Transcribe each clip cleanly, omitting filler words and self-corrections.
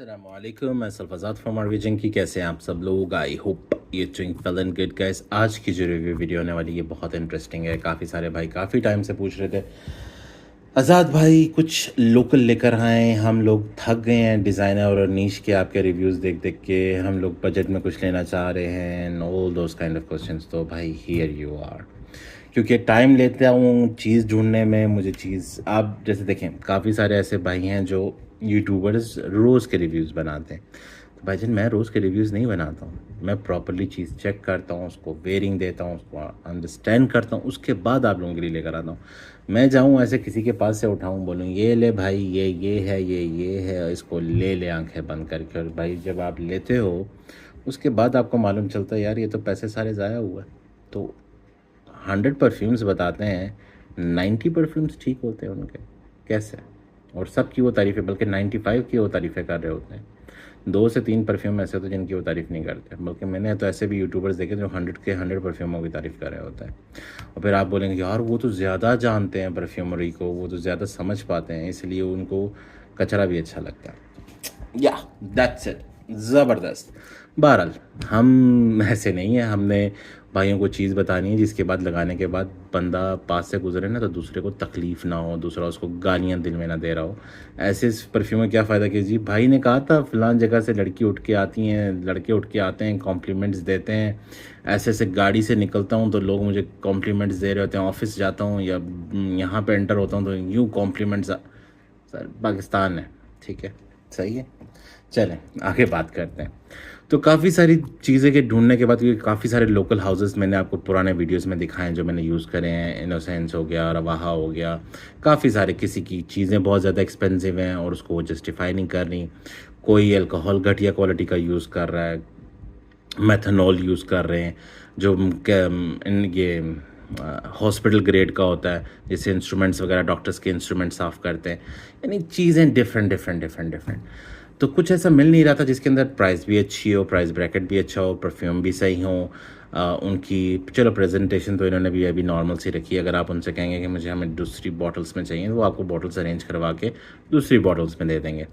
अस्सलामुअलैकुम, मैं सल्फ़ाज़ाद फ्रॉम आरविजन की। कैसे हैं आप सब लोग? I hope you doing well and good guys. आज की जो रिव्यू वीडियो होने वाली है बहुत इंटरेस्टिंग है। काफ़ी सारे भाई काफ़ी टाइम से पूछ रहे थे, आज़ाद भाई कुछ लोकल लेकर आएँ, हम लोग थक गए हैं डिज़ाइनर और नीश के आपके रिव्यूज़ देख देख के, हम लोग बजट में कुछ लेना चाह रहे हैं and all those kind of questions. तो भाई हियर यू आर। क्योंकि टाइम लेता हूँ चीज़ ढूँढने में, मुझे चीज़ आप जैसे देखें काफ़ी सारे ऐसे भाई हैं जो यूट्यूबर्स रोज़ के रिव्यूज़ बनाते हैं। तो भाईजान मैं रोज़ के रिव्यूज़ नहीं बनाता हूँ, मैं प्रॉपर्ली चीज़ चेक करता हूँ, उसको वेयरिंग देता हूँ, उसको अंडरस्टैंड करता हूँ, उसके बाद आप लोगों के लिए लेकर आता हूँ। मैं जाऊँ ऐसे किसी के पास से उठाऊँ, बोलूँ ये ले भाई, ये है, ये है, इसको ले ले आंखें बंद करके। और भाई जब आप लेते हो उसके बाद आपको मालूम चलता है यार ये तो पैसे सारे ज़ाया हुआ है। तो 100 परफ्यूम्स बताते हैं, 90 परफ्यूम्स ठीक होते हैं उनके। कैसे? और सब की वो तारीफ़ें, बल्कि 95 की वो तारीफ़ें कर रहे होते हैं। 2 से 3 परफ्यूम ऐसे होते हैं जिनकी वो तारीफ़ नहीं करते। बल्कि मैंने तो ऐसे भी यूट्यूबर्स देखे जो 100 के 100 परफ्यूमों की तारीफ़ कर रहे होते हैं। और फिर आप बोलेंगे यार वो तो ज़्यादा जानते हैं परफ्यूमरी को, वो तो ज़्यादा समझ पाते हैं, इसलिए उनको कचरा भी अच्छा लगता है। या दैट्स इट, ज़बरदस्त। बहरहाल हम ऐसे नहीं हैं, हमने भाइयों को चीज़ बतानी है जिसके बाद लगाने के बाद बंदा पास से गुजरे ना तो दूसरे को तकलीफ़ ना हो, दूसरा उसको गालियाँ दिल में ना दे रहा हो। ऐसे इस परफ्यूम में क्या फ़ायदा कि जी भाई ने कहा था फ़लाँ जगह से लड़की उठ के आती हैं, लड़के उठ के आते हैं, कॉम्प्लीमेंट्स देते हैं। ऐसे-ऐसे गाड़ी से निकलता हूँ तो लोग मुझे कॉम्प्लीमेंट्स दे रहे होते हैं, ऑफ़िस जाता हूँ या यहाँ पे एंटर होता हूँ तो यूँ कॉम्प्लीमेंट्स। सर पाकिस्तान है, ठीक है, सही है। चलें आगे बात करते हैं। तो काफ़ी सारी चीज़ें के ढूँढने के बाद, क्योंकि काफ़ी सारे लोकल हाउसेस मैंने आपको पुराने वीडियोस में दिखाए हैं जो मैंने यूज़ करे हैं। इनोसेंस हो गया, रवाहा हो गया, काफ़ी सारे। किसी की चीज़ें बहुत ज़्यादा एक्सपेंसिव हैं और उसको वो जस्टिफाई नहीं कर रही। कोई अल्कोहल घटिया क्वालिटी का यूज़ कर रहा है, मेथनॉल यूज़ कर रहे हैं जो ये हॉस्पिटल ग्रेड का होता है, जिससे इंस्ट्रूमेंट्स वगैरह डॉक्टर्स के इंस्ट्रूमेंट साफ़ करते हैं। यानी चीज़ें डिफरेंट। तो कुछ ऐसा मिल नहीं रहा था जिसके अंदर प्राइस भी अच्छी हो, प्राइस ब्रैकेट भी अच्छा हो, परफ्यूम भी सही हो। उनकी चलो प्रेजेंटेशन तो इन्होंने भी अभी नॉर्मल सी रखी है। अगर आप उनसे कहेंगे कि मुझे हमें दूसरी बॉटल्स में चाहिए तो वो आपको बॉटल्स अरेंज करवा के दूसरी बॉटल्स में दे देंगे।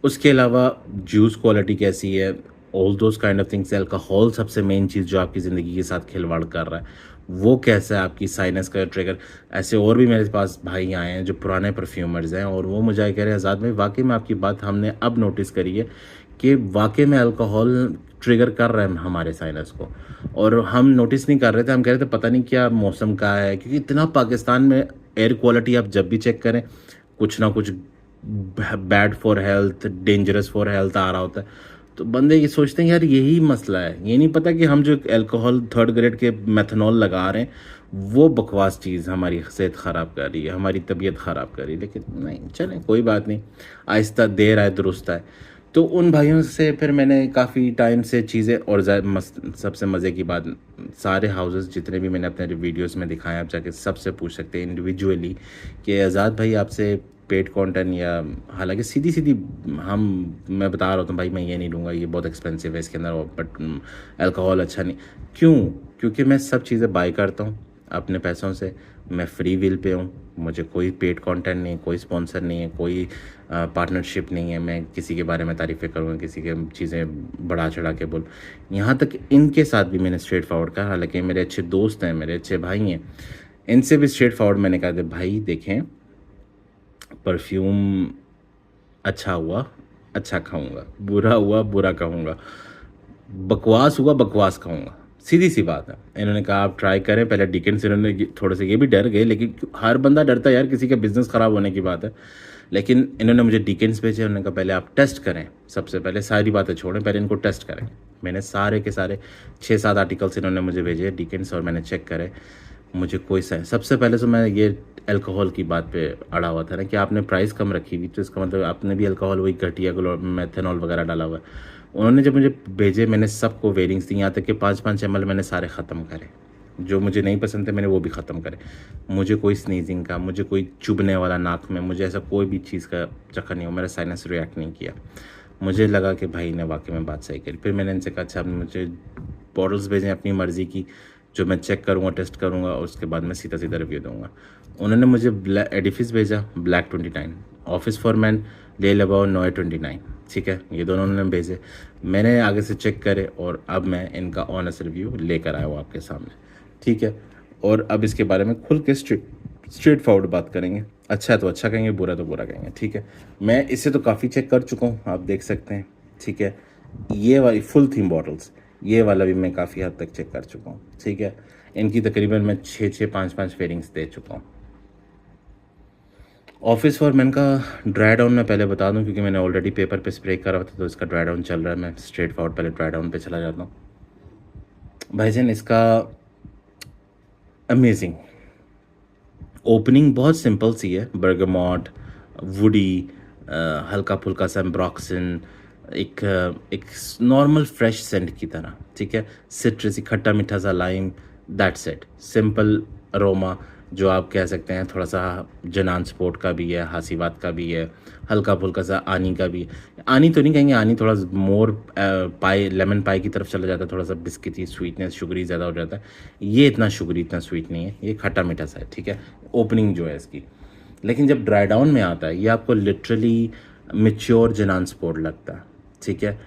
उसके अलावा जूस क्वालिटी कैसी है, all those kind of things. Alcohol सबसे मेन चीज़ जो आपकी ज़िंदगी के साथ खिलवाड़ कर रहा है, वो कैसा है, आपकी साइनस का ट्रिगर। ऐसे और भी मेरे पास भाई आए हैं जो पुराने परफ्यूमर्स हैं और वो मुझे कह रहे हैं आज़ाद भाई वाकई में आपकी बात हमने अब नोटिस करी है कि वाकई में अल्कोहल ट्रिगर कर रहा है हमारे साइनस को। और हम नोटिस नहीं कर रहे थे, हम कह रहे थे पता नहीं क्या मौसम का है, क्योंकि इतना पाकिस्तान में एयर क्वालिटी आप जब भी चेक करें कुछ ना कुछ bad for health, dangerous for health आ रहा होता है। तो बंदे ये सोचते हैं यार यही मसला है, ये नहीं पता कि हम जो अल्कोहल 3rd ग्रेड के मेथनॉल लगा रहे हैं वो बकवास चीज़ हमारी सेहत ख़राब कर रही है, हमारी तबीयत ख़राब कर रही है। लेकिन नहीं, चलें कोई बात नहीं, आहिस्ता देर आए दुरुस्त आए। तो उन भाइयों से फिर मैंने काफ़ी टाइम से चीज़ें, और सबसे मज़े की बात, सारे हाउसेस जितने भी मैंने अपने वीडियोस में दिखाए आप जाके सबसे पूछ सकते हैं इंडिविजुअली कि आज़ाद भाई आपसे पेड कंटेंट, या हालांकि सीधी मैं बता रहा हूँ भाई मैं ये नहीं लूँगा, ये बहुत एक्सपेंसिव है इसके अंदर, बट अल्कोहल अच्छा नहीं। क्यों? क्योंकि मैं सब चीज़ें बाय करता हूँ अपने पैसों से, मैं फ्री विल पे हूँ, मुझे कोई पेड कंटेंट नहीं है, कोई स्पॉन्सर नहीं है, कोई पार्टनरशिप नहीं है। मैं किसी के बारे में तारीफ़ें करूँगा, किसी के चीज़ें बढ़ा चढ़ा के बोल। यहाँ तक इनके साथ भी मैंने स्ट्रेट फॉरवर्ड कहा, हालांकि मेरे अच्छे दोस्त हैं, मेरे अच्छे भाई हैं, इनसे भी स्ट्रेट फॉरवर्ड मैंने कहा भाई देखें परफ्यूम अच्छा हुआ अच्छा खाऊंगा, बुरा हुआ बुरा कहूँगा, बकवास हुआ बकवास खाऊंगा, सीधी सी बात है। इन्होंने कहा आप ट्राई करें पहले डिकेन से। इन्होंने थोड़े से ये भी डर गए, लेकिन हर बंदा डरता है यार, किसी का बिजनेस ख़राब होने की बात है। लेकिन इन्होंने मुझे डिकेन्स भेजे, उन्होंने कहा पहले आप टेस्ट करें, सबसे पहले सारी बातें छोड़ें, पहले इनको टेस्ट करें। मैंने सारे के सारे 6-7 आर्टिकल्स इन्होंने मुझे भेजे डिकेन्स, और मैंने चेक करे, मुझे कोई सबसे पहले तो मैं ये अल्कोहल की बात पे अड़ा हुआ था ना कि आपने प्राइस कम रखी हुई, तो इसका मतलब आपने भी अल्कोहल वही घटिया मेथनॉल वगैरह डाला हुआ है। उन्होंने जब मुझे भेजे मैंने सबको वेरिंग्स दी, यहाँ तक कि 5-5 ml मैंने सारे ख़त्म करे, जो मुझे नहीं पसंद थे मैंने वो भी ख़त्म करे। मुझे कोई स्नीजिंग का, मुझे कोई चुभने वाला नाक में, मुझे ऐसा कोई भी चीज़ का चक्कर नहीं हो, मेरा साइनस रिएक्ट नहीं किया। मुझे लगा कि भाई ने वाकई में बात सही करी। फिर मैंने इनसे कहा अच्छा मुझे बॉटल्स भेजें अपनी मर्ज़ी की, जो मैं चेक करूँगा, टेस्ट करूँगा, और उसके बाद मैं सीधा रिव्यू दूँगा। उन्होंने मुझे एडिफिस भेजा ब्लैक 29, ऑफिस फॉर मैन ले लेबाओ नोए 29, ठीक है। ये दोनों उन्होंने भेजे, मैंने आगे से चेक करे और अब मैं इनका ऑनेस्ट रिव्यू लेकर आया हूँ आपके सामने, ठीक है। और अब इसके बारे में खुल के स्ट्रेट फॉरवर्ड बात करेंगे। अच्छा है तो अच्छा कहेंगे, बुरा तो बुरा कहेंगे, ठीक है। मैं इसे तो काफ़ी चेक कर चुका हूँ, आप देख सकते हैं, ठीक है। ये वाली फुल थीम बॉटल्स, ये वाला भी मैं काफ़ी हद तक चेक कर चुका हूँ, ठीक है। इनकी तकरीबन मैं 6 5 फेयरिंग्स दे चुका हूँ। ऑफिस फॉरमैन का ड्राई डाउन मैं पहले बता दूं, क्योंकि मैंने ऑलरेडी पेपर पे स्प्रे करा था तो इसका ड्राई डाउन चल रहा है। मैं स्ट्रेट फॉरवर्ड पहले ड्राई डाउन पे चला जाता हूँ। भाईजान इसका अमेजिंग ओपनिंग बहुत सिंपल सी है, बर्गमॉट, वुडी, हल्का फुल्का सा एम्ब्रॉक्सन, एक नॉर्मल फ्रेश सेंट की तरह, ठीक है। सिट्रसी खट्टा मीठा सा lime, that's it. Simple aroma जो आप कह सकते हैं, थोड़ा सा जनान स्पोर्ट का भी है, हासीवात का भी है, हल्का फुल्का सा आनी का भी है। आनी तो नहीं कहेंगे, आनी थोड़ा मोर पाई, लेमन पाई की तरफ चला जाता है, थोड़ा सा बिस्किटी स्वीटनेस शुगरी ज़्यादा हो जाता है। ये इतना शुगरी इतना स्वीट नहीं है, ये खट्टा मीठा सा है, ठीक है। ओपनिंग जो है इसकी, लेकिन जब ड्राई डाउन में आता है ये आपको लिटरली मेच्योर जनान स्पोर्ट लगता है, ठीक है।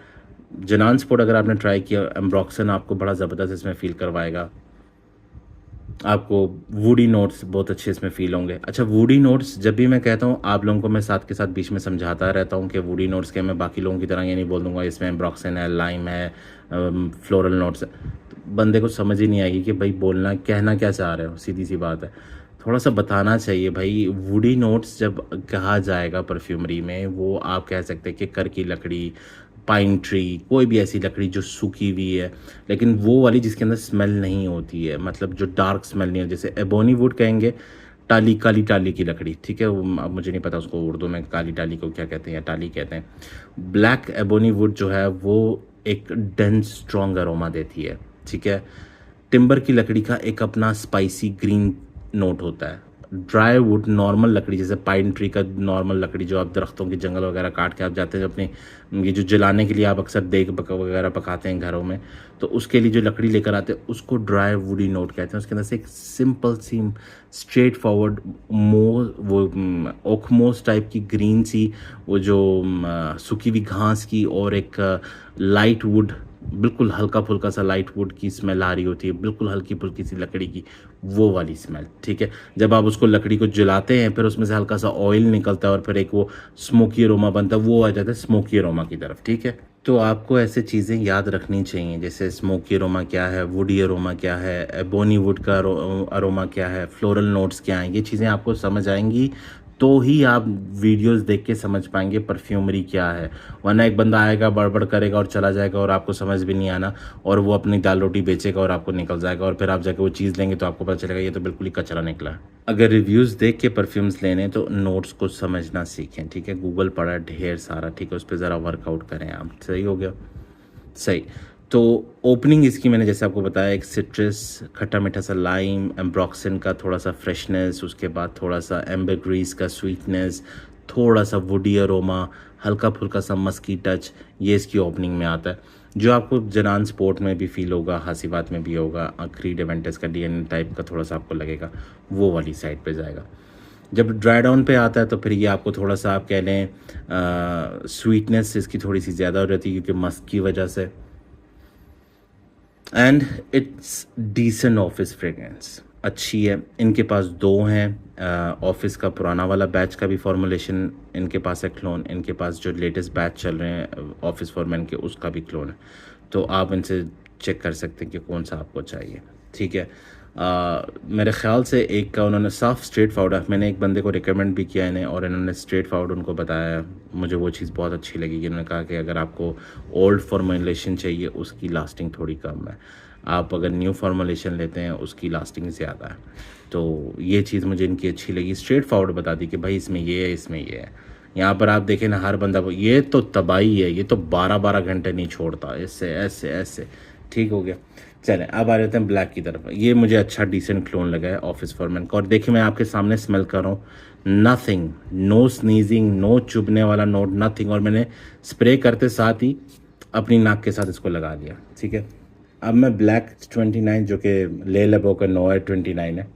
जनान स्पोर्ट अगर आपने ट्राई किया, एम्ब्रॉक्सन आपको बड़ा ज़बरदस्त इसमें फील करवाएगा। आपको वुडी नोट्स बहुत अच्छे इसमें फील होंगे। अच्छा, वुडी नोट्स जब भी मैं कहता हूँ आप लोगों को, मैं साथ के साथ बीच में समझाता रहता हूँ कि वुडी नोट्स के, मैं बाकी लोगों की तरह ये नहीं बोल दूँगा इसमें एम्ब्रॉक्सन है, लाइम है, फ्लोरल नोट्स है। तो बंदे को समझ ही नहीं आएगी कि भाई बोलना कहना क्या चाह रहे हो, सीधी सी बात है। थोड़ा सा बताना चाहिए भाई। वुडी नोट्स जब कहा जाएगा परफ्यूमरी में, वो आप कह सकते हैं कि कर की लकड़ी, पाइन ट्री, कोई भी ऐसी लकड़ी जो सूखी हुई है, लेकिन वो वाली जिसके अंदर स्मेल नहीं होती है, मतलब जो डार्क स्मेल नहीं है। जैसे एबोनी वुड कहेंगे, टाली, काली टाली की लकड़ी, ठीक है। वो अब मुझे नहीं पता उसको उर्दू में काली टाली को क्या कहते हैं या टाली कहते हैं। ब्लैक एबोनी वुड जो है वो एक डेंस स्ट्रॉन्ग अरोमा देती है, ठीक है। टिम्बर की लकड़ी का एक अपना स्पाइसी ग्रीन नोट होता है। ड्राई वुड नॉर्मल लकड़ी, जैसे पाइन ट्री का नॉर्मल लकड़ी जो आप दरख्तों की जंगल वगैरह काट के आप जाते हैं अपने, ये जो जलाने के लिए आप अक्सर देग वगैरह पकाते हैं घरों में, तो उसके लिए जो लकड़ी लेकर आते हैं उसको ड्राई वुडी नोट कहते हैं। उसके अंदर से एक सिंपल सी स्ट्रेट फॉरवर्ड वो ओखमोस टाइप की ग्रीन सी, वो जो सूखी हुई घास की, और एक लाइट वुड, बिल्कुल हल्का फुल्का सा लाइट वुड की स्मेल आ रही होती है, बिल्कुल हल्की फुल्की सी लकड़ी की, वो वाली स्मेल, ठीक है। जब आप उसको लकड़ी को जलाते हैं, फिर उसमें से हल्का सा ऑयल निकलता है और फिर एक वो स्मोकी अरोमा बनता है, वो आ जाता है स्मोकी अरोमा की तरफ, ठीक है। तो आपको ऐसे चीज़ें याद रखनी चाहिए, जैसे स्मोकी अरोमा क्या है, वुडी अरोमा क्या है, एबोनी वुड का अरोमा क्या है, फ्लोरल नोट्स क्या हैं। ये चीज़ें आपको समझ आएंगी तो ही आप वीडियोस देख के समझ पाएंगे परफ्यूमरी क्या है। वरना एक बंदा आएगा, बड़बड़ करेगा और चला जाएगा और आपको समझ भी नहीं आना, और वो अपनी दाल रोटी बेचेगा और आपको निकल जाएगा, और फिर आप जाके वो चीज़ लेंगे तो आपको पता चलेगा ये तो बिल्कुल ही कचरा निकला है। अगर रिव्यूज़ देख के परफ्यूम्स लेने तो नोट्स को समझना सीखें, ठीक है। गूगल पड़ा ढेर सारा, ठीक है, उस पर ज़रा वर्कआउट करें आप। सही हो गया, सही। तो ओपनिंग इसकी मैंने जैसे आपको बताया, एक सिट्रस, खट्टा मीठा सा लाइम, एम्ब्रॉक्सन का थोड़ा सा फ्रेशनेस, उसके बाद थोड़ा सा एम्बरग्रीस का स्वीटनेस, थोड़ा सा वुडी अरोमा, हल्का फुल्का सा मस्की टच, ये इसकी ओपनिंग में आता है, जो आपको जनान स्पोर्ट में भी फील होगा, हासीबात में भी होगा, क्रीड एवेंटस का डीएन टाइप का थोड़ा सा आपको लगेगा, वो वाली साइड पे जाएगा। जब ड्राई डाउन पे आता है तो फिर ये आपको थोड़ा सा आप कह लें स्वीटनेस इसकी थोड़ी सी ज़्यादा हो जाती है, क्योंकि मस्क की वजह से। And it's decent office fragrance, अच्छी है। इनके पास दो हैं, ऑफिस का पुराना वाला बैच का भी फॉर्मुलेशन इनके पास है क्लोन, इनके पास जो लेटेस्ट बैच चल रहे हैं ऑफिस फॉरमैन के उसका भी क्लोन है। तो आप इनसे चेक कर सकते हैं कि कौन सा आपको चाहिए, ठीक है। मेरे ख्याल से एक का उन्होंने साफ स्ट्रेट फॉरवर्ड, मैंने एक बंदे को रिकमेंड भी किया इन्हें और इन्होंने स्ट्रेट फॉरवर्ड उनको बताया, मुझे वो चीज़ बहुत अच्छी लगी कि उन्होंने कहा कि अगर आपको ओल्ड फॉर्मुलेशन चाहिए उसकी लास्टिंग थोड़ी कम है, आप अगर न्यू फॉर्मुलेशन लेते हैं उसकी लास्टिंग ज़्यादा है। तो ये चीज़ मुझे इनकी अच्छी लगी, स्ट्रेट फॉरवर्ड बता दी कि भाई इसमें ये है, इसमें ये है। यहाँ पर आप देखें ना, हर बंदा ये तो तबाही है, ये तो 12-12 घंटे नहीं छोड़ता, ऐसे ऐसे ऐसे, ठीक हो गया। चलें अब आ जाते हैं ब्लैक की तरफ। ये मुझे अच्छा डिसेंट क्लोन लगा है ऑफिस फॉरमैन का, और देखिए मैं आपके सामने स्मेल कर रहा हूँ, नथिंग, नो स्नीजिंग, नो चुभने वाला नोट, नथिंग। और मैंने स्प्रे करते साथ ही अपनी नाक के साथ इसको लगा लिया, ठीक है। अब मैं ब्लैक 29 जो कि ले लेबो का नोए 29 है,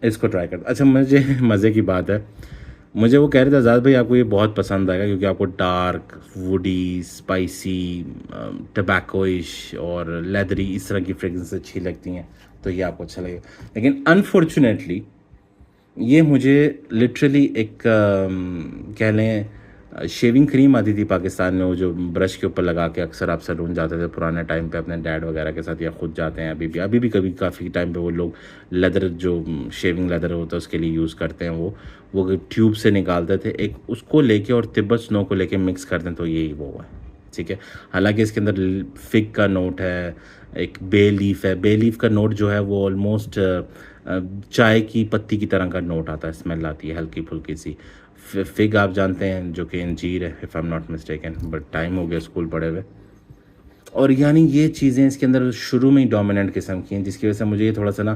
इसको ट्राई करता। अच्छा, मुझे मज़े की बात है, मुझे वो कह रहे थे आज़ाद भाई आपको ये बहुत पसंद आएगा क्योंकि आपको डार्क वुडी स्पाइसी टबैकोइश और लेदरी इस तरह की फ्रेगरेंस अच्छी लगती हैं, तो ये आपको अच्छा लगेगा। लेकिन अनफॉर्चुनेटली ये मुझे लिटरली एक कह लें शेविंग क्रीम आती थी पाकिस्तान में, वो जो ब्रश के ऊपर लगा के अक्सर आप सैलून जाते थे पुराने टाइम पे अपने डैड वगैरह के साथ, या खुद जाते हैं अभी भी कभी काफ़ी टाइम पे वो लोग लेदर जो शेविंग लेदर होता है उसके लिए यूज़ करते हैं, वो ट्यूब से निकालते थे एक, उसको लेके और तिब्बत स्नो को लेके मिक्स करते हैं, तो यही वो है। ठीक है, हालांकि इसके अंदर फिग का नोट है, एक बे लीफ है, बे लीफ का नोट जो है वो ऑलमोस्ट चाय की पत्ती की तरह का नोट आता है, स्मेल आती है हल्की फुल्की सी। फिग आप जानते हैं जो कि अंजीर है, if I am not mistaken, but time हो गया स्कूल पढ़े हुए। और यानी ये चीज़ें इसके अंदर शुरू में ही डोमिनेंट किस्म की हैं, जिसकी वजह से मुझे ये थोड़ा सा ना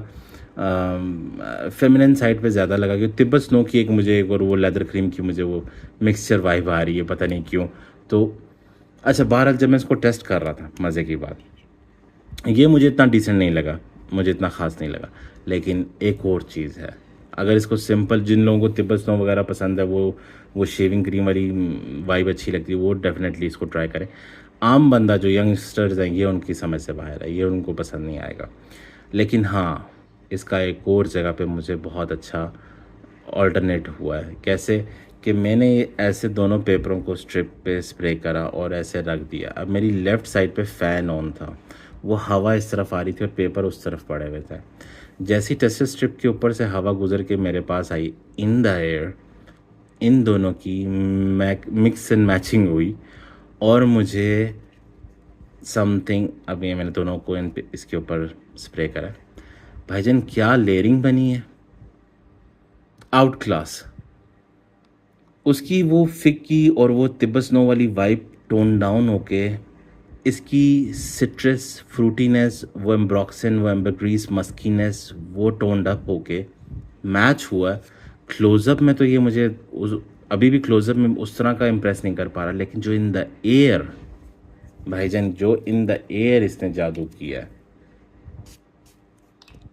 फेमिनिन साइड पे ज़्यादा लगा, कि तिब्बत स्नो की एक मुझे एक, और वो लेदर क्रीम की मुझे वो मिक्सचर वाइब आ रही है, पता नहीं क्यों। तो अच्छा, बहरहाल जब मैं इसको टेस्ट कर रहा था, मज़े की बात, ये मुझे इतना डिसेंट नहीं लगा, मुझे इतना ख़ास नहीं लगा। लेकिन एक और चीज़ है, अगर इसको सिंपल, जिन लोगों को तिब्बत स्नो वगैरह पसंद है, वो शेविंग क्रीम वाली वाइब अच्छी लगती है, वो डेफिनेटली इसको ट्राई करें। आम बंदा जो यंगस्टर्स हैं, ये उनकी समझ से बाहर है, ये उनको पसंद नहीं आएगा। लेकिन हाँ, इसका एक और जगह पे मुझे बहुत अच्छा ऑल्टरनेट हुआ है। कैसे कि मैंने ऐसे दोनों पेपरों को स्ट्रिप पे स्प्रे करा और ऐसे रख दिया। अब मेरी लेफ़्ट साइड पे फ़ैन ऑन था, वो हवा इस तरफ आ रही थी और पेपर उस तरफ पड़े हुए थे। जैसी टेस्टर स्ट्रिप के ऊपर से हवा गुजर के मेरे पास आई इन द एयर, इन दोनों की मिक्स एंड मैचिंग हुई और मुझे समथिंग, अब ये मैंने दोनों को इसके ऊपर स्प्रे करा, भाईजान क्या लेयरिंग बनी है, आउट क्लास। उसकी वो फिग की और वो तिब्बत स्नो वाली वाइब टोन डाउन होके इसकी सिट्रस फ्रूटीनेस, वो एम्ब्रॉक्सिन, वो एम्बरग्रीस मस्कीनेस, वो टोन्ड अप होके मैच हुआ। क्लोज़अप में तो ये मुझे अभी भी क्लोज़अप में उस तरह का इम्प्रेस नहीं कर पा रहा, लेकिन जो इन द एयर, भाईजान जो इन द एयर इसने जादू किया है,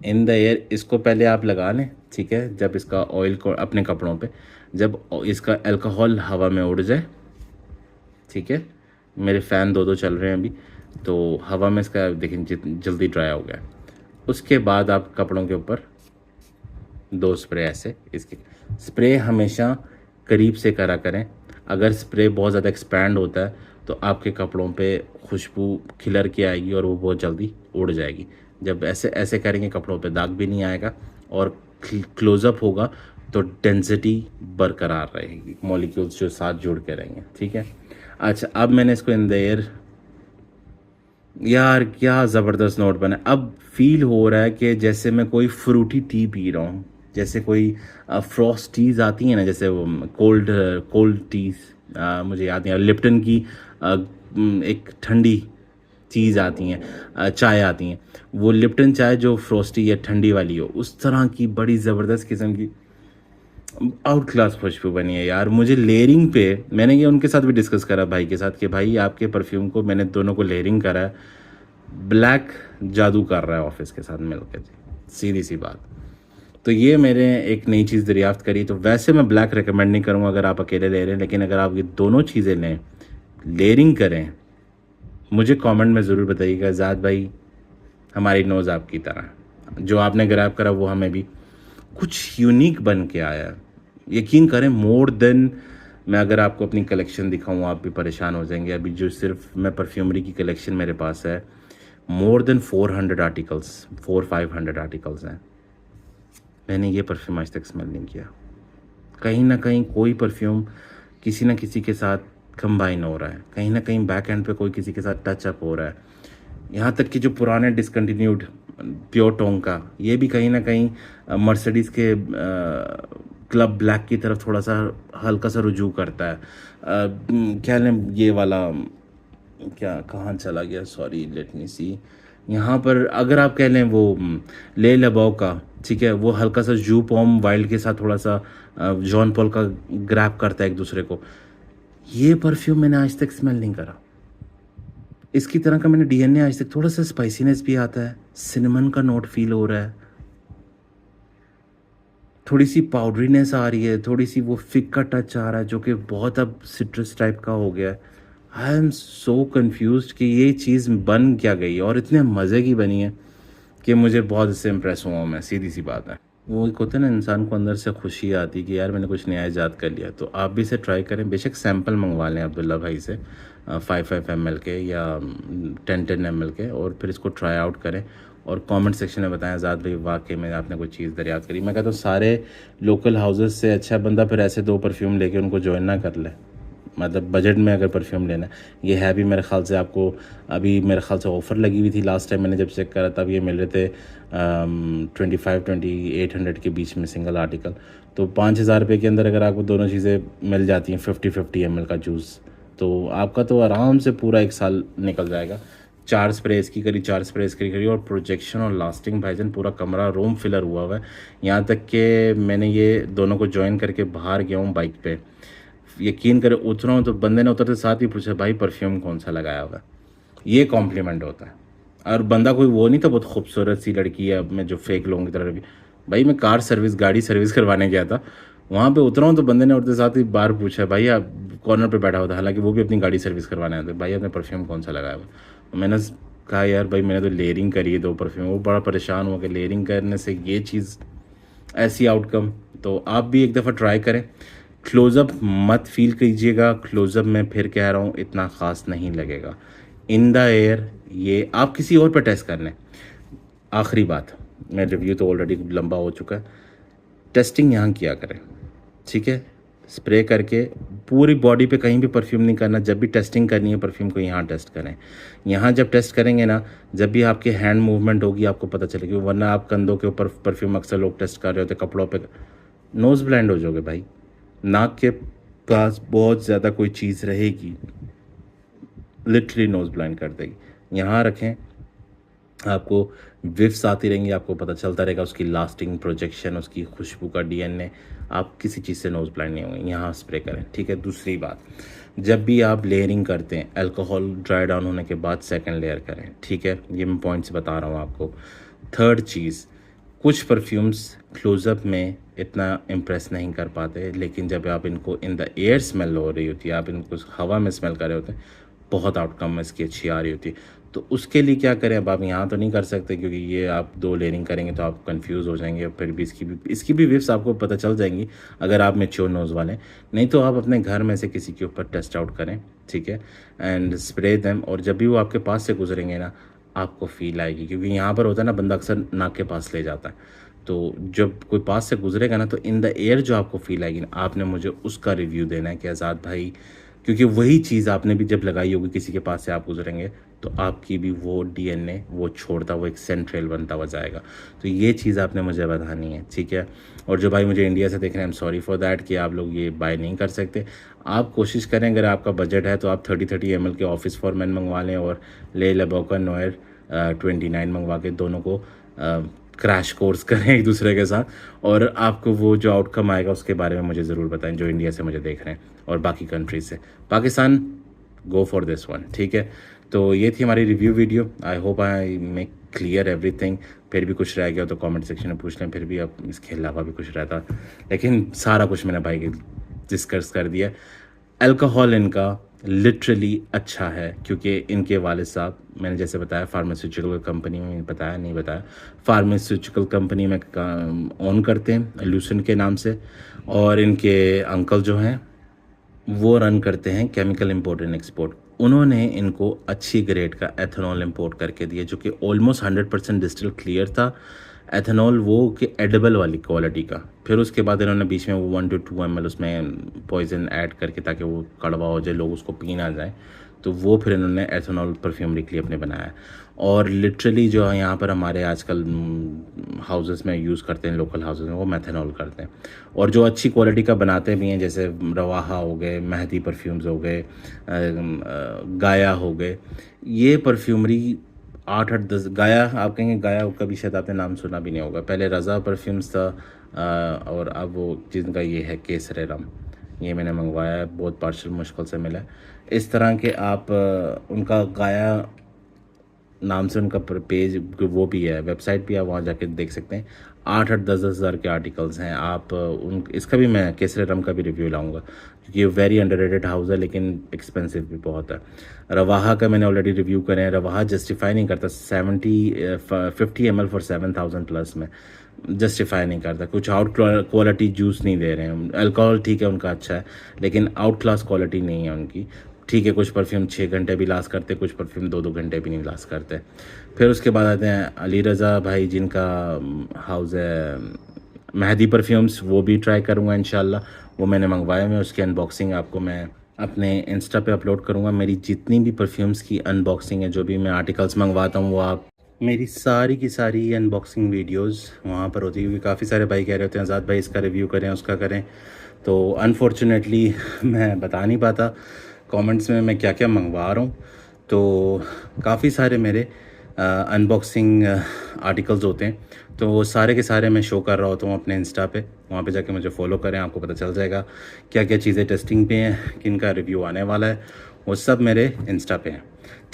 इन द एयर। इसको पहले आप लगा लें, ठीक है, जब इसका ऑयल को अपने कपड़ों पे, जब इसका अल्कोहल हवा में उड़ जाए, ठीक है, मेरे फ़ैन दो चल रहे हैं अभी, तो हवा में इसका देखें जल्दी ड्राई हो गया। उसके बाद आप कपड़ों के ऊपर 2 स्प्रे ऐसे, इसके स्प्रे हमेशा करीब से करा करें। अगर स्प्रे बहुत ज़्यादा एक्सपैंड होता है तो आपके कपड़ों पे खुशबू खिलर के आएगी और वो बहुत जल्दी उड़ जाएगी। जब ऐसे ऐसे करेंगे कपड़ों पे दाग भी नहीं आएगा और क्लोज़अप होगा तो डेंसिटी बरकरार रहेगी, मॉलिक्यूल्स जो साथ जुड़ के रहेंगे, ठीक है। अच्छा, अब मैंने इसको इन द एयर, यार क्या ज़बरदस्त नोट बना। अब फील हो रहा है कि जैसे मैं कोई फ्रूटी टी पी रहा हूँ, जैसे कोई फ्रॉस्ट टीज़ आती हैं ना, जैसे वो कोल्ड कोल्ड टीज़, मुझे याद नहीं आ रहा, लिप्टन की एक ठंडी चीज़ आती हैं, चाय आती हैं, वो लिप्टन चाय जो फ्रॉस्टी या ठंडी वाली हो, उस तरह की बड़ी ज़बरदस्त किस्म की आउट क्लास खुशबू बनी है यार। मुझे लेयरिंग पे, मैंने ये उनके साथ भी डिस्कस करा भाई के साथ, कि भाई आपके परफ्यूम को मैंने दोनों को लेयरिंग करा है, ब्लैक जादू कर रहा है ऑफिस के साथ मिलकर, सीधी सी बात। तो ये मेरे एक नई चीज़ दरियाफ्त करी। तो वैसे मैं ब्लैक रिकमेंड नहीं करूँगा अगर आप अकेले ले रहे हैं, लेकिन अगर आप ये दोनों चीज़ें लें, लेयरिंग करें, मुझे कमेंट में ज़रूर बताइएगा ज़ाद भाई हमारी नोज़ आपकी तरह, जो आपने ग्रैब करा वो हमें भी कुछ यूनिक बन के आया। यकीन करें, मोर देन, मैं अगर आपको अपनी कलेक्शन दिखाऊं आप भी परेशान हो जाएंगे। अभी जो सिर्फ मैं परफ्यूमरी की कलेक्शन मेरे पास है, मोर देन 400 आर्टिकल्स, 400-500 आर्टिकल्स हैं। मैंने ये परफ्यूम आज तक स्मेल नहीं किया। कहीं ना कहीं कोई परफ्यूम किसी न किसी के साथ कंबाइन हो रहा है, कहीं ना कहीं बैक एंड पे कोई किसी के साथ टच अप हो रहा है। यहाँ तक कि जो पुराने डिसकंटिन्यूड प्योर टोंग का, ये भी कहीं ना कहीं मर्सिडीज़ के क्लब ब्लैक की तरफ थोड़ा सा हल्का सा रुजू करता है। क्या लें ये वाला, क्या कहाँ चला गया, सॉरी लेट मी सी, यहाँ पर अगर आप कह लें वो ले लबाओ का, ठीक है, वो हल्का सा जू पॉम वाइल्ड के साथ थोड़ा सा जॉन पॉल का ग्रैब करता है एक दूसरे को। ये परफ्यूम मैंने आज तक स्मेल नहीं करा इसकी तरह का, मैंने डीएनए आज तक, थोड़ा सा स्पाइसीनेस भी आता है, सिनेमन का नोट फील हो रहा है, थोड़ी सी पाउडरीनेस आ रही है, थोड़ी सी वो फिक्का टच आ रहा है जो कि बहुत अब सिट्रस टाइप का हो गया है। आई एम सो कन्फ्यूज्ड कि ये चीज़ बन क्या गई है और इतने मज़े की बनी है कि मुझे बहुत इससे इम्प्रेस हुआ हूँ मैं, सीधी सी बात है। वो एक होता है ना, इंसान को अंदर से खुशी आती है कि यार मैंने कुछ नया ईजाद कर लिया। तो आप भी इसे ट्राई करें, बेशक सैंपल मंगवा लें अब्दुल्ला भाई से 5 ml के या 10 ml के, और फिर इसको ट्राई आउट करें और कमेंट सेक्शन में बताएं आज़ाद भाई वाकई में आपने कोई चीज़ दरियाफ्त करी। मैं कहता हूँ सारे लोकल हाउसेस से अच्छा बंदा फिर ऐसे 2 परफ्यूम लेके उनको ज्वाइन ना कर ले, मतलब बजट में अगर परफ्यूम लेना है। ये है भी मेरे ख्याल से आपको अभी मेरे ख्याल से ऑफ़र लगी हुई थी लास्ट टाइम मैंने जब चेक करा, तब ये मिल रहे थे 25-2800 के बीच में सिंगल आर्टिकल। तो 5,000 रुपये के अंदर अगर आपको दोनों चीज़ें मिल जाती हैं, 50-50 ml का जूस, तो आपका तो आराम से पूरा 1 साल निकल जाएगा। 4 स्प्रे इसकी करी, 4 स्प्रे इसकी करी, और प्रोजेक्शन और लास्टिंग भाईजान पूरा कमरा रूम फिलर हुआ हुआ है। यहाँ तक कि मैंने ये दोनों को जॉइन करके बाहर गया हूँ बाइक पे, यकीन करें उतरा हूँ तो बंदे ने उतरते साथ ही पूछा भाई परफ्यूम कौन सा लगाया हुआ है। ये कॉम्प्लीमेंट होता है। और बंदा कोई वो नहीं था बहुत खूबसूरत सी लड़की है, अब मैं जो फेक लोगों की तरह भी, भाई मैं गाड़ी सर्विस करवाने गया था, वहाँ पे उतरा हूँ तो बंदे ने उतरते साथ ही बाहर पूछा भाई आप कॉर्नर पे बैठा हुआ था, हालांकि वो भी अपनी गाड़ी सर्विस करवाने आते, भाई आपने परफ्यूम कौन सा लगाया हुआ। तो मैंने कहा यार भाई मैंने तो लेयरिंग करी है 2 परफ्यूम। वो बड़ा परेशान हो गया, लेयरिंग करने से ये चीज़ ऐसी आउटकम। तो आप भी एक दफ़ा ट्राई करें। क्लोज़अप मत फील कीजिएगा, क्लोज़अप में फिर कह रहा हूँ इतना ख़ास नहीं लगेगा। इन द एयर ये आप किसी और पर टेस्ट कर लें। आखिरी बात, मैं रिव्यू तो ऑलरेडी लंबा हो चुका है, टेस्टिंग यहाँ किया करें, ठीक है। स्प्रे करके पूरी बॉडी पे कहीं भी परफ्यूम नहीं करना। जब भी टेस्टिंग करनी है परफ्यूम को यहाँ टेस्ट करें। यहाँ जब टेस्ट करेंगे ना, जब भी आपके हैंड मूवमेंट होगी आपको पता चलेगी, वरना आप कंधों के ऊपर परफ्यूम अक्सर लोग टेस्ट कर रहे होते, कपड़ों पे, नोज़ ब्लाइंड हो जाओगे भाई। नाक के पास बहुत ज़्यादा कोई चीज़ रहेगी, लिटरली नोज़ ब्लाइंड कर देगी। यहाँ रखें, आपको विफ्स आती रहेंगी, आपको पता चलता रहेगा उसकी लास्टिंग, प्रोजेक्शन, उसकी खुशबू का डीएनए। आप किसी चीज़ से नोज़ ब्लाइंड नहीं होंगे। यहाँ स्प्रे करें, ठीक है। दूसरी बात, जब भी आप लेयरिंग करते हैं अल्कोहल ड्राई डाउन होने के बाद सेकंड लेयर करें, ठीक है। ये मैं पॉइंट्स बता रहा हूँ आपको। थर्ड चीज़, कुछ परफ्यूम्स क्लोज़अप में इतना इम्प्रेस नहीं कर पाते, लेकिन जब आप इनको इन द एयर स्मेल हो रही होती है, आप इनको हवा में स्मेल कर रहे होते हैं, बहुत आउटकम इसकी अच्छी आ रही होती है। तो उसके लिए क्या करें, अब आप यहाँ तो नहीं कर सकते क्योंकि ये आप 2 लेयरिंग करेंगे तो आप कंफ्यूज हो जाएंगे, फिर भी इसकी भी विफ्स आपको पता चल जाएंगी अगर आप मैच्योर नोज़ वाले। नहीं तो आप अपने घर में से किसी के ऊपर टेस्ट आउट करें, ठीक है, एंड स्प्रे देम। और जब भी वो आपके पास से गुजरेंगे ना, आपको फील आएगी, क्योंकि यहाँ पर होता है ना, बंदा अक्सर नाक के पास ले जाता है, तो जब कोई पास से गुजरेगा ना, तो इन द एयर जो आपको फील आएगी ना, आपने मुझे उसका रिव्यू देना है कि आज़ाद भाई, क्योंकि वही चीज़ आपने भी जब लगाई होगी किसी के पास से आप गुजरेंगे, तो आपकी भी वो डीएनए वो छोड़ता हुआ एक सेंट्रल बनता हुआ जाएगा। तो ये चीज़ आपने मुझे बतानी है, ठीक है। और जो भाई मुझे इंडिया से देख रहे हैं, I am sorry for that कि आप लोग ये बाय नहीं कर सकते। आप कोशिश करें, अगर आपका बजट है तो आप 30-30 ml के ऑफिस फॉर मैन मंगवा लें, और ले लबोका नोयर 29 मंगवा के दोनों को क्रैश कोर्स करें एक दूसरे के साथ, और आपको वो जो आउटकम आएगा उसके बारे में मुझे ज़रूर बताएं, जो इंडिया से मुझे देख रहे हैं और बाकी कंट्रीज से। Pakistan, go for this one, ठीक है। तो ये थी हमारी review video. I hope I make clear everything. फिर भी कुछ रह गया तो कमेंट सेक्शन में पूछ लें, फिर भी अब इसके अलावा भी कुछ रहता, लेकिन सारा कुछ मैंने भाई डिस्कस कर दिया। अल्कोहल इनका लिटरली अच्छा है, क्योंकि इनके वालिद साहब, मैंने जैसे बताया फार्मास्यूटिकल कंपनी में, बताया नहीं बताया, फार्मास्यूटिकल कंपनी में ऑन करते हैं ल्यूसेंट के नाम से, और इनके अंकल जो हैं वो रन करते हैं केमिकल इंपोर्ट एंड एक्सपोर्ट। उन्होंने इनको अच्छी ग्रेड का एथेनॉल इंपोर्ट करके दिया, जो कि ऑलमोस्ट 100% डिस्टिल क्लियर था एथेनॉल, वो कि एडिबल वाली क्वालिटी का। फिर उसके बाद इन्होंने बीच में वो 1 to 2 ml उसमें पॉइजन ऐड करके, ताकि वो कड़वा हो जाए, लोग उसको पी ना जाए, तो वो फिर इन्होंने एथेनॉल परफ्यूमरी के लिए अपने बनाया। और लिटरली जो यहाँ पर हमारे आजकल हाउसेस में यूज़ करते हैं, लोकल हाउसेस में, वो मेथेनॉल करते हैं। और जो अच्छी क्वालिटी का बनाते भी हैं, जैसे रवाहा हो गए, मेहदी परफ्यूम्स हो गए, गाया हो गए, ये परफ्यूमरी 8-10 गाया, आप कहेंगे गाया कभी शायद आपने नाम सुना भी नहीं होगा। पहले रज़ा परफ्यूम्स था, और अब वो जिनका ये है केसर रम, ये मैंने मंगवाया है, बहुत पार्शल मुश्किल से मिला है। इस तरह के आप उनका गाया नाम से उनका पेज वो भी है, वेबसाइट भी है, वहाँ जाके देख सकते हैं। 8-8 10-10 हज़ार के आर्टिकल्स हैं। आप उन इसका भी मैं केसरी रम का भी रिव्यू लाऊंगा, क्योंकि ये वेरी अंडररेटेड हाउस है, लेकिन एक्सपेंसिव भी बहुत है। रवाहा का मैंने ऑलरेडी रिव्यू करे हैं। रवाहा जस्टिफाई नहीं करता 50 ml फॉर 7,000 प्लस में, जस्टिफाई नहीं करता। कुछ आउट क्वालिटी जूस नहीं दे रहे हैं। अल्कोहल ठीक है उनका अच्छा है, लेकिन आउट क्लास क्वालिटी नहीं है उनकी। ठीक है, कुछ परफ्यूम 6 घंटे भी लास्ट करते, कुछ परफ्यूम 2-2 घंटे भी नहीं लास्ट करते। फिर उसके बाद आते हैं अली रज़ा भाई, जिनका हाउस है मेहदी परफ्यूम्स, वो भी ट्राई करूँगा इंशाल्लाह। वो मैंने मंगवाए हुए, उसकी अनबॉक्सिंग आपको मैं अपने इंस्टा पे अपलोड करूँगा। मेरी जितनी भी परफ्यूम्स की अनबॉक्सिंग है, जो भी मैं आर्टिकल्स मंगवाता हूँ, वो आप मेरी सारी की सारी अनबॉक्सिंग वीडियोस वहाँ पर होती है। क्योंकि काफ़ी सारे भाई कह रहे होते हैं आज़ाद भाई इसका रिव्यू करें, उसका करें, तो अनफॉर्चुनेटली मैं बता नहीं पाता कमेंट्स में मैं क्या क्या मंगवा रहा हूँ। तो काफ़ी सारे मेरे अनबॉक्सिंग आर्टिकल्स होते हैं, तो वो सारे के सारे मैं शो कर रहा होता हूँ अपने इंस्टा पे। वहाँ पे जाके मुझे फॉलो करें, आपको पता चल जाएगा क्या क्या चीज़ें टेस्टिंग पे हैं, किन का रिव्यू आने वाला है, वो सब मेरे इंस्टा पे हैं।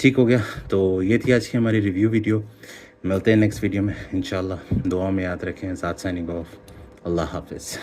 ठीक हो गया, तो ये थी आज की हमारी रिव्यू वीडियो। मिलते हैं नेक्स्ट वीडियो में इंशाल्लाह। दुआ में याद रखें। साथ साइनिंग ऑफ। अल्लाह हाफिज़।